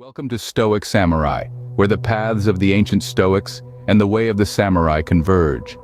Welcome to Stoic Samurai, where the paths of the ancient Stoics and the way of the samurai converge.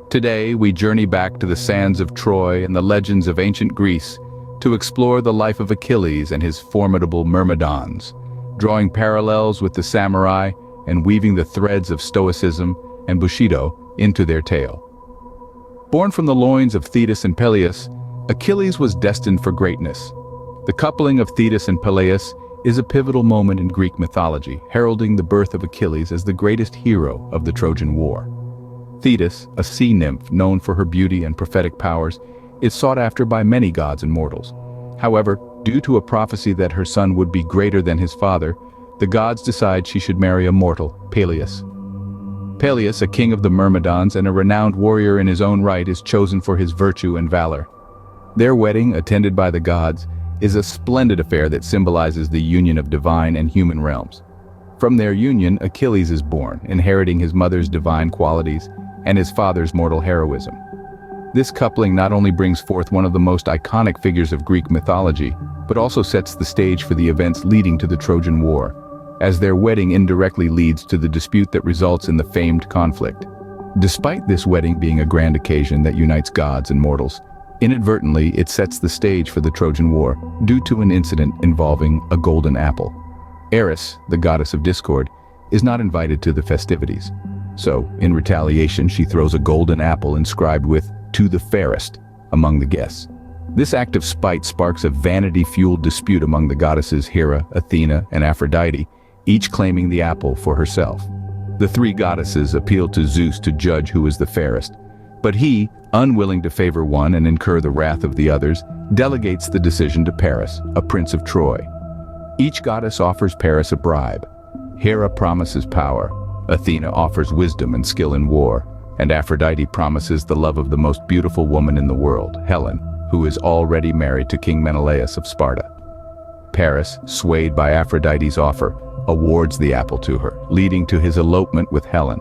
Today, we journey back to the sands of Troy and the legends of ancient Greece to explore the life of Achilles and his formidable Myrmidons, drawing parallels with the samurai and weaving the threads of Stoicism and Bushido into their tale. Born from the loins of Thetis and Peleus, Achilles was destined for greatness. The coupling of Thetis and Peleus is a pivotal moment in Greek mythology, heralding the birth of Achilles as the greatest hero of the Trojan War. Thetis, a sea nymph known for her beauty and prophetic powers, is sought after by many gods and mortals. However, due to a prophecy that her son would be greater than his father, the gods decide she should marry a mortal, Peleus. Peleus, a king of the Myrmidons and a renowned warrior in his own right, is chosen for his virtue and valor. Their wedding, attended by the gods, is a splendid affair that symbolizes the union of divine and human realms. From their union, Achilles is born, inheriting his mother's divine qualities and his father's mortal heroism. This coupling not only brings forth one of the most iconic figures of Greek mythology, but also sets the stage for the events leading to the Trojan War, as their wedding indirectly leads to the dispute that results in the famed conflict. Despite this wedding being a grand occasion that unites gods and mortals, inadvertently, it sets the stage for the Trojan War due to an incident involving a golden apple. Eris, the goddess of discord, is not invited to the festivities. So, in retaliation, she throws a golden apple inscribed with "To the fairest" among the guests. This act of spite sparks a vanity-fueled dispute among the goddesses Hera, Athena, and Aphrodite, each claiming the apple for herself. The three goddesses appeal to Zeus to judge who is the fairest, but he, unwilling to favor one and incur the wrath of the others, delegates the decision to Paris, a prince of Troy. Each goddess offers Paris a bribe. Hera promises power, Athena offers wisdom and skill in war, and Aphrodite promises the love of the most beautiful woman in the world, Helen, who is already married to King Menelaus of Sparta. Paris, swayed by Aphrodite's offer, awards the apple to her, leading to his elopement with Helen.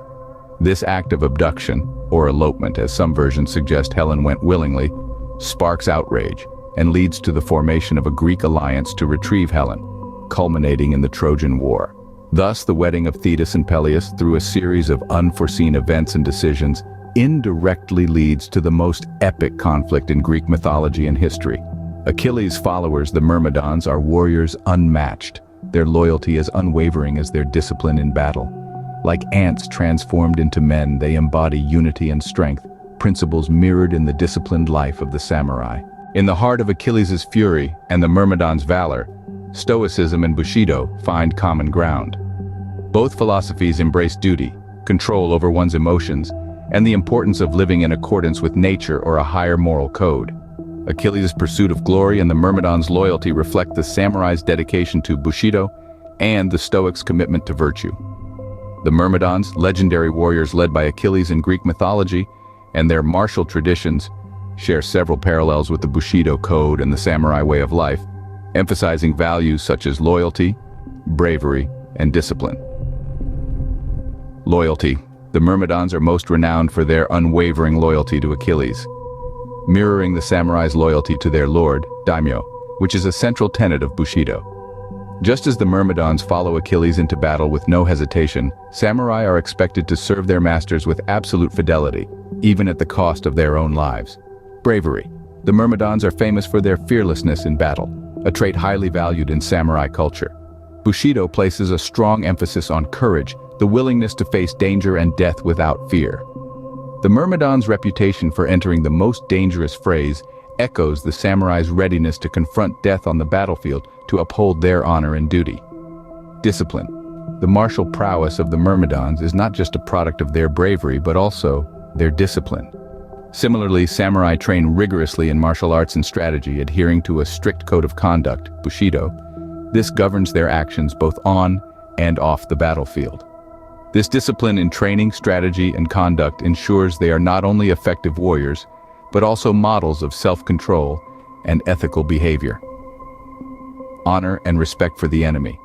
This act of abduction, or elopement as some versions suggest Helen went willingly, sparks outrage and leads to the formation of a Greek alliance to retrieve Helen, culminating in the Trojan War. Thus, the wedding of Thetis and Peleus, through a series of unforeseen events and decisions, indirectly leads to the most epic conflict in Greek mythology and history. Achilles' followers, the Myrmidons, are warriors unmatched, their loyalty as unwavering as their discipline in battle. Like ants transformed into men, they embody unity and strength, principles mirrored in the disciplined life of the samurai. In the heart of Achilles' fury and the Myrmidons' valor, Stoicism and Bushido find common ground. Both philosophies embrace duty, control over one's emotions, and the importance of living in accordance with nature or a higher moral code. Achilles' pursuit of glory and the Myrmidons' loyalty reflect the samurai's dedication to Bushido and the Stoics' commitment to virtue. The Myrmidons, legendary warriors led by Achilles in Greek mythology, and their martial traditions share several parallels with the Bushido code and the samurai way of life, emphasizing values such as loyalty, bravery, and discipline. Loyalty. The Myrmidons are most renowned for their unwavering loyalty to Achilles, mirroring the samurai's loyalty to their lord, daimyo, which is a central tenet of Bushido. Just as the Myrmidons follow Achilles into battle with no hesitation, samurai are expected to serve their masters with absolute fidelity, even at the cost of their own lives. Bravery. The Myrmidons are famous for their fearlessness in battle, a trait highly valued in samurai culture. Bushido places a strong emphasis on courage, the willingness to face danger and death without fear. The Myrmidons' reputation for entering the most dangerous frays echoes the samurai's readiness to confront death on the battlefield to uphold their honor and duty. Discipline. The martial prowess of the Myrmidons is not just a product of their bravery, but also their discipline. Similarly, samurai train rigorously in martial arts and strategy, adhering to a strict code of conduct, Bushido. This governs their actions both on and off the battlefield. This discipline in training, strategy, and conduct ensures they are not only effective warriors, but also models of self-control and ethical behavior. Honor and respect for the enemy.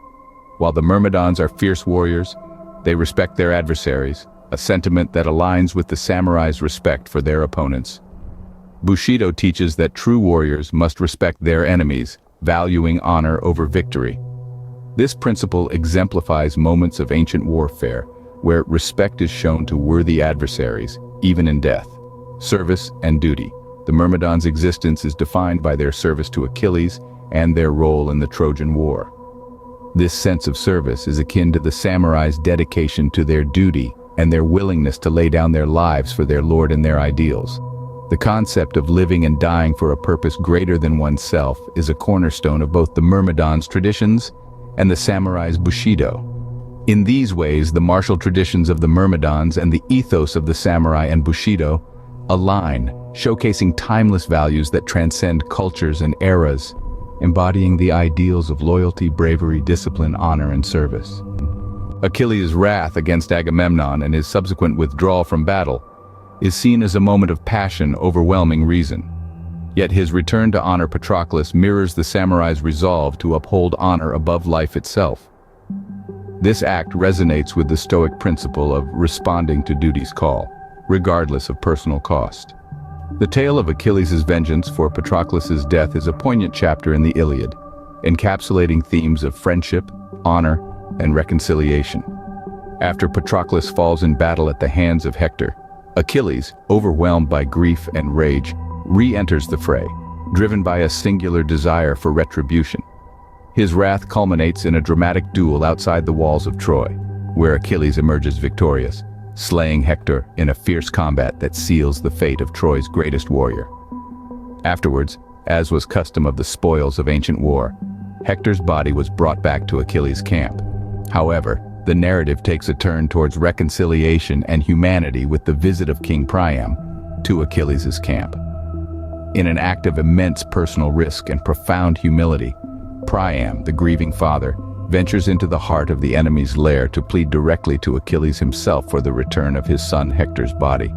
While the Myrmidons are fierce warriors, they respect their adversaries, a sentiment that aligns with the samurai's respect for their opponents. Bushido teaches that true warriors must respect their enemies, valuing honor over victory. This principle exemplifies moments of ancient warfare where respect is shown to worthy adversaries, even in death. Service and duty. The Myrmidons' existence is defined by their service to Achilles and their role in the Trojan War. This sense of service is akin to the samurai's dedication to their duty and their willingness to lay down their lives for their lord and their ideals. The concept of living and dying for a purpose greater than oneself is a cornerstone of both the Myrmidons' traditions and the samurai's Bushido. In these ways, the martial traditions of the Myrmidons and the ethos of the samurai and Bushido align, showcasing timeless values that transcend cultures and eras, embodying the ideals of loyalty, bravery, discipline, honor, and service. Achilles' wrath against Agamemnon and his subsequent withdrawal from battle is seen as a moment of passion overwhelming reason. Yet his return to honor Patroclus mirrors the samurai's resolve to uphold honor above life itself. This act resonates with the Stoic principle of responding to duty's call, regardless of personal cost. The tale of Achilles' vengeance for Patroclus' death is a poignant chapter in the Iliad, encapsulating themes of friendship, honor, and reconciliation. After Patroclus falls in battle at the hands of Hector, Achilles, overwhelmed by grief and rage, re-enters the fray, driven by a singular desire for retribution. His wrath culminates in a dramatic duel outside the walls of Troy, where Achilles emerges victorious, slaying Hector in a fierce combat that seals the fate of Troy's greatest warrior. Afterwards, as was custom of the spoils of ancient war, Hector's body was brought back to Achilles' camp. However, the narrative takes a turn towards reconciliation and humanity with the visit of King Priam to Achilles' camp. In an act of immense personal risk and profound humility, Priam, the grieving father, ventures into the heart of the enemy's lair to plead directly to Achilles himself for the return of his son Hector's body.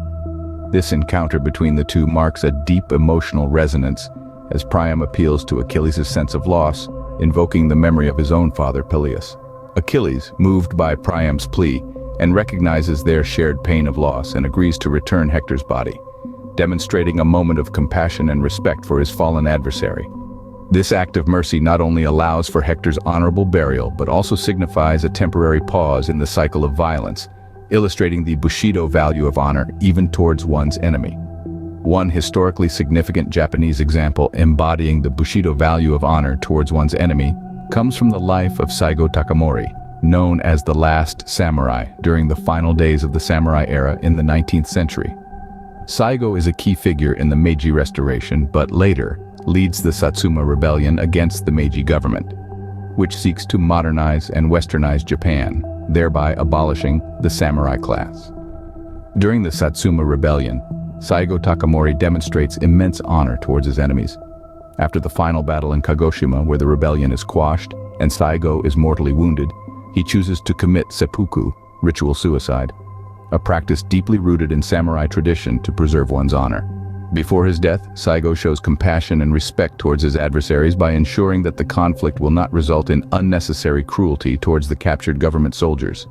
This encounter between the two marks a deep emotional resonance as Priam appeals to Achilles' sense of loss, invoking the memory of his own father Peleus. Achilles, moved by Priam's plea, and recognizes their shared pain of loss and agrees to return Hector's body, demonstrating a moment of compassion and respect for his fallen adversary. This act of mercy not only allows for Hector's honorable burial, but also signifies a temporary pause in the cycle of violence, illustrating the Bushido value of honor even towards one's enemy. One historically significant Japanese example embodying the Bushido value of honor towards one's enemy comes from the life of Saigo Takamori, known as the last samurai during the final days of the samurai era in the 19th century. Saigo is a key figure in the Meiji Restoration, but later leads the Satsuma Rebellion against the Meiji government, which seeks to modernize and westernize Japan, thereby abolishing the samurai class. During the Satsuma Rebellion, Saigo Takamori demonstrates immense honor towards his enemies. After the final battle in Kagoshima, where the rebellion is quashed and Saigo is mortally wounded, he chooses to commit seppuku, ritual suicide, a practice deeply rooted in samurai tradition to preserve one's honor. Before his death, Saigo shows compassion and respect towards his adversaries by ensuring that the conflict will not result in unnecessary cruelty towards the captured government soldiers.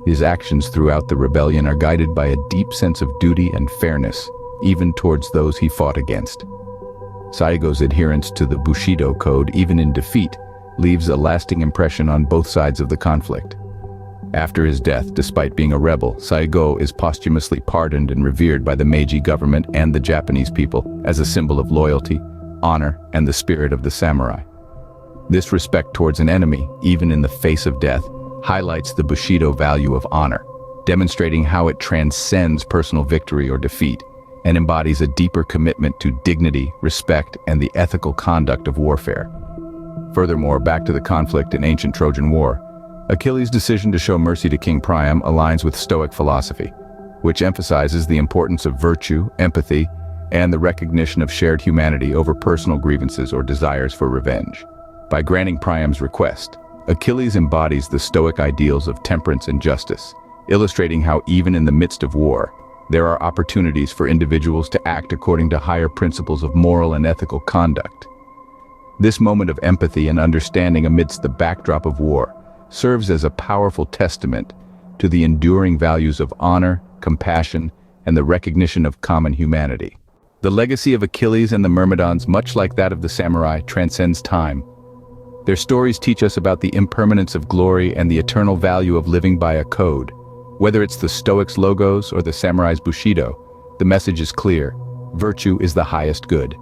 His actions throughout the rebellion are guided by a deep sense of duty and fairness, even towards those he fought against. Saigo's adherence to the Bushido code, even in defeat, leaves a lasting impression on both sides of the conflict. After his death, despite being a rebel, Saigo is posthumously pardoned and revered by the Meiji government and the Japanese people as a symbol of loyalty, honor, and the spirit of the samurai. This respect towards an enemy, even in the face of death, highlights the Bushido value of honor, demonstrating how it transcends personal victory or defeat and embodies a deeper commitment to dignity, respect, and the ethical conduct of warfare. Furthermore, back to the conflict in ancient Trojan War, Achilles' decision to show mercy to King Priam aligns with Stoic philosophy, which emphasizes the importance of virtue, empathy, and the recognition of shared humanity over personal grievances or desires for revenge. By granting Priam's request, Achilles embodies the Stoic ideals of temperance and justice, illustrating how even in the midst of war, there are opportunities for individuals to act according to higher principles of moral and ethical conduct. This moment of empathy and understanding amidst the backdrop of war serves as a powerful testament to the enduring values of honor, compassion, and the recognition of common humanity. The legacy of Achilles and the Myrmidons, much like that of the samurai, transcends time. Their stories teach us about the impermanence of glory and the eternal value of living by a code. Whether it's the Stoics' logos or the samurai's Bushido, the message is clear: virtue is the highest good.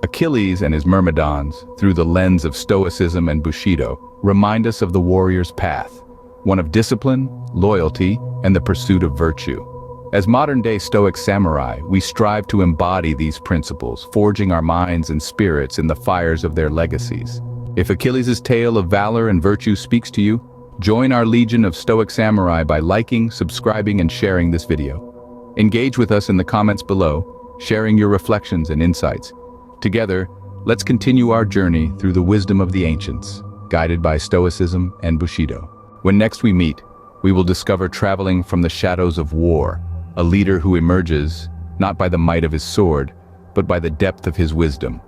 Achilles and his Myrmidons, through the lens of Stoicism and Bushido, remind us of the warrior's path, one of discipline, loyalty, and the pursuit of virtue. As modern-day Stoic Samurai, we strive to embody these principles, forging our minds and spirits in the fires of their legacies. If Achilles' tale of valor and virtue speaks to you, join our legion of Stoic Samurai by liking, subscribing, and sharing this video. Engage with us in the comments below, sharing your reflections and insights. Together, let's continue our journey through the wisdom of the ancients, guided by Stoicism and Bushido. When next we meet, we will discover traveling from the shadows of war, a leader who emerges, not by the might of his sword, but by the depth of his wisdom.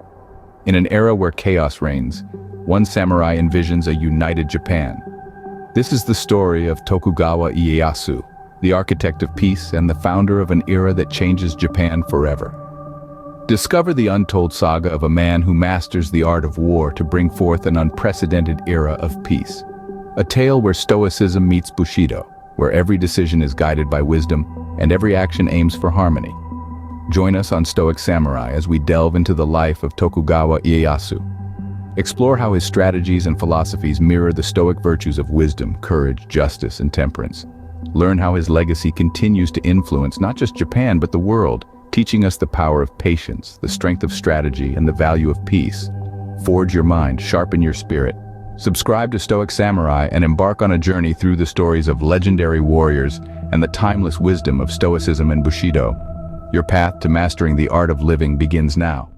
In an era where chaos reigns, one samurai envisions a united Japan. This is the story of Tokugawa Ieyasu, the architect of peace and the founder of an era that changes Japan forever. Discover the untold saga of a man who masters the art of war to bring forth an unprecedented era of peace. A tale where Stoicism meets Bushido, where every decision is guided by wisdom and every action aims for harmony. Join us on Stoic Samurai as we delve into the life of Tokugawa Ieyasu. Explore how his strategies and philosophies mirror the Stoic virtues of wisdom, courage, justice, and temperance. Learn how his legacy continues to influence not just Japan but the world, teaching us the power of patience, the strength of strategy, and the value of peace. Forge your mind, sharpen your spirit. Subscribe to Stoic Samurai and embark on a journey through the stories of legendary warriors and the timeless wisdom of Stoicism and Bushido. Your path to mastering the art of living begins now.